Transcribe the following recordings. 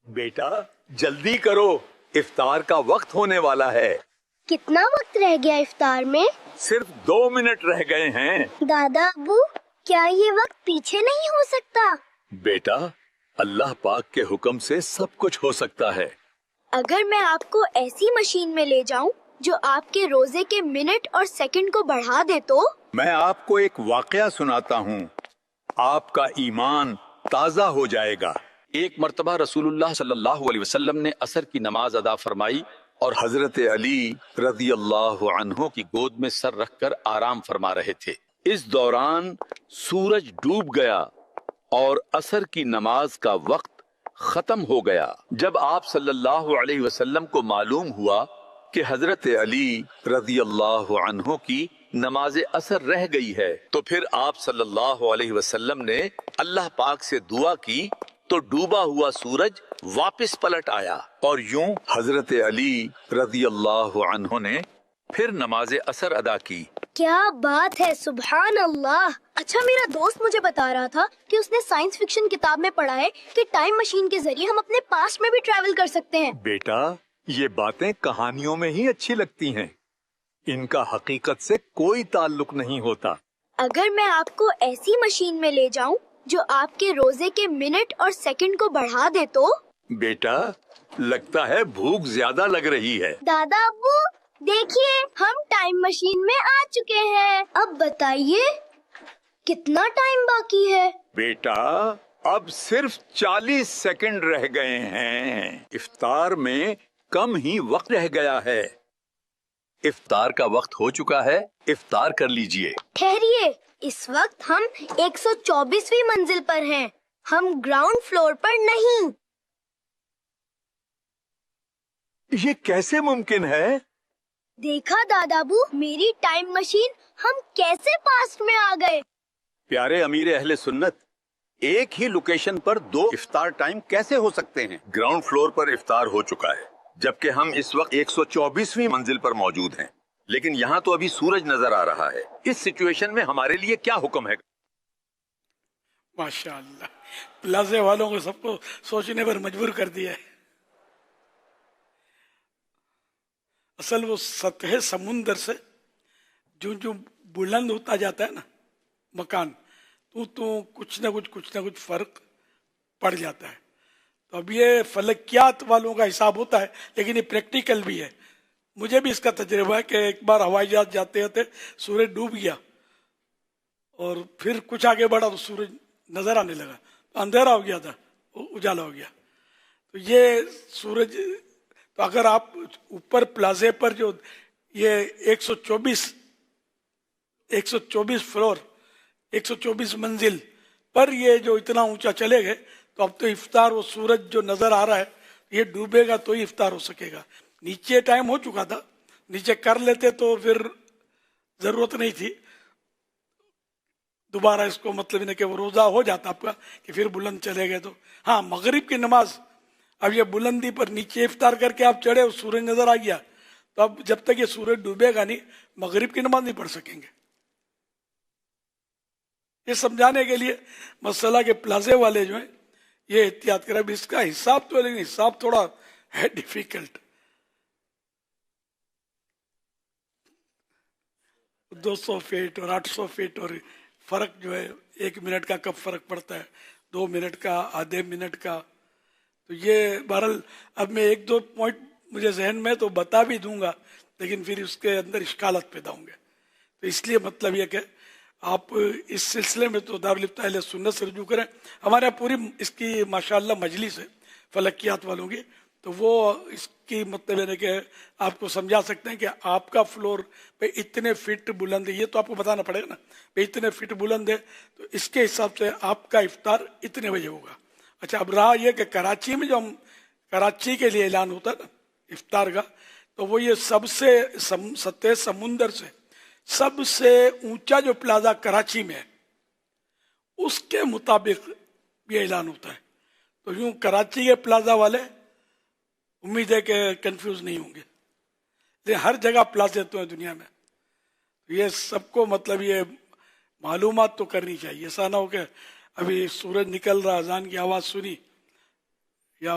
بیٹا جلدی کرو، افطار کا وقت ہونے والا ہے۔ کتنا وقت رہ گیا افطار میں؟ صرف 2 منٹ رہ گئے ہیں۔ دادا ابو، کیا یہ وقت پیچھے نہیں ہو سکتا؟ بیٹا اللہ پاک کے حکم سے سب کچھ ہو سکتا ہے۔ اگر میں آپ کو ایسی مشین میں لے جاؤں جو آپ کے روزے کے منٹ اور سیکنڈ کو بڑھا دے تو؟ میں آپ کو ایک واقعہ سناتا ہوں، آپ کا ایمان تازہ ہو جائے گا۔ ایک مرتبہ رسول اللہ صلی اللہ علیہ وسلم نے عصر کی نماز ادا فرمائی اور حضرت علی رضی اللہ عنہ کی گود میں سر رکھ کر آرام فرما رہے تھے۔ اس دوران سورج ڈوب گیا اور عصر کی نماز کا وقت ختم ہو گیا۔ جب آپ صلی اللہ علیہ وسلم کو معلوم ہوا کہ حضرت علی رضی اللہ عنہ کی نماز عصر رہ گئی ہے تو پھر آپ صلی اللہ علیہ وسلم نے اللہ پاک سے دعا کی تو ڈوبا ہوا سورج واپس پلٹ آیا، اور یوں حضرت علی رضی اللہ عنہ نے پھر نماز عصر ادا کی۔ کیا بات ہے، سبحان اللہ۔ اچھا، میرا دوست مجھے بتا رہا تھا کہ اس نے سائنس فکشن کتاب میں پڑھا ہے کہ ٹائم مشین کے ذریعے ہم اپنے پاسٹ میں بھی ٹریول کر سکتے ہیں۔ بیٹا یہ باتیں کہانیوں میں ہی اچھی لگتی ہیں، ان کا حقیقت سے کوئی تعلق نہیں ہوتا۔ اگر میں آپ کو ایسی مشین میں لے جاؤں جو آپ کے روزے کے منٹ اور سیکنڈ کو بڑھا دے تو؟ بیٹا لگتا ہے بھوک زیادہ لگ رہی ہے۔ دادا ابو دیکھیے، ہم ٹائم مشین میں آ چکے ہیں۔ اب بتائیے کتنا ٹائم باقی ہے؟ بیٹا اب صرف 40 سیکنڈ رہ گئے ہیں، افطار میں کم ہی وقت رہ گیا ہے۔ افطار کا وقت ہو چکا ہے، افطار کر لیجئے۔ ٹھہریے، اس وقت ہم 124ویں منزل پر ہیں، ہم گراؤنڈ فلور پر نہیں۔ یہ کیسے ممکن ہے؟ دیکھا دادا ابو، میری ٹائم مشین، ہم کیسے پاسٹ میں آ گئے۔ پیارے امیر اہل سنت، ایک ہی لوکیشن پر 2 افطار ٹائم کیسے ہو سکتے ہیں؟ گراؤنڈ فلور پر افطار ہو چکا ہے جبکہ ہم اس وقت 124ویں منزل پر موجود ہیں، لیکن یہاں تو ابھی سورج نظر آ رہا ہے۔ اس سچویشن میں ہمارے لیے کیا حکم ہے؟ ماشاءاللہ، پلازے والوں کو سب کو سوچنے پر مجبور کر دیا ہے۔ اصل وہ سطح سمندر سے جو بلند ہوتا جاتا ہے نا مکان، تو کچھ نہ کچھ فرق پڑ جاتا ہے۔ تو اب یہ فلکیات والوں کا حساب ہوتا ہے، لیکن یہ پریکٹیکل بھی ہے۔ مجھے بھی اس کا تجربہ ہے کہ ایک بار ہوائی جہاز جاتے جاتے سورج ڈوب گیا اور پھر کچھ آگے بڑھا تو سورج نظر آنے لگا، تو اندھیرا ہو گیا تھا، اجالا ہو گیا۔ تو یہ سورج، تو اگر آپ اوپر پلازے پر جو یہ 124 فلور 124 منزل پر یہ جو اتنا اونچا چلے گئے تو اب تو افطار، وہ سورج جو نظر آ رہا ہے یہ ڈوبے گا تو ہی افطار ہو سکے گا۔ نیچے ٹائم ہو چکا تھا، نیچے کر لیتے تو پھر ضرورت نہیں تھی دوبارہ اس کو، مطلب نہیں کہ وہ روزہ ہو جاتا آپ کا کہ پھر بلند چلے گئے تو۔ ہاں، مغرب کی نماز اب یہ بلندی پر نیچے افطار کر کے آپ چڑھے، سورج نظر آ گیا تو اب جب تک یہ سورج ڈوبے گا نہیں مغرب کی نماز نہیں پڑھ سکیں گے۔ یہ سمجھانے کے لیے مسئلہ کہ پلازے والے جو ہیں یہ احتیاط کریں۔ اب اس کا حساب تو، لیکن حساب تھوڑا ہے ڈیفیکلٹ۔ 200 فٹ اور 800 فٹ اور فرق جو ہے 1 منٹ کا کب فرق پڑتا ہے، 2 منٹ کا، آدھے منٹ کا۔ تو یہ بہرحال اب میں 1-2 پوائنٹ مجھے ذہن میں تو بتا بھی دوں گا، لیکن پھر اس کے اندر اشکالات پیدا ہوں گے۔ تو اس لیے مطلب یہ کہ آپ اس سلسلے میں تو دارالفتہ اہل سنت سے رجوع کریں۔ ہمارے یہاں پوری اس کی ماشاءاللہ مجلس ہے فلکیات والوں کی، تو وہ اس کی مطلب ہے کہ آپ کو سمجھا سکتے ہیں کہ آپ کا فلور پہ اتنے فٹ بلند ہے، یہ تو آپ کو بتانا پڑے گا نا، پہ اتنے فٹ بلند ہے تو اس کے حساب سے آپ کا افطار اتنے بجے ہوگا۔ اچھا، اب رہا یہ کہ کراچی میں جو ہم کراچی کے لیے اعلان ہوتا ہے نا افطار کا، تو وہ یہ سب سے سطح سمندر سے سب سے اونچا جو پلازا کراچی میں ہے اس کے مطابق یہ اعلان ہوتا ہے۔ تو یوں کراچی کے پلازا والے امید ہے کہ کنفیوز نہیں ہوں گے، لیکن ہر جگہ پلازے تو ہیں دنیا میں، یہ سب کو مطلب یہ معلومات تو کرنی چاہیے۔ ایسا نہ ہو کہ ابھی سورج نکل رہا، اذان کی آواز سنی یا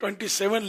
27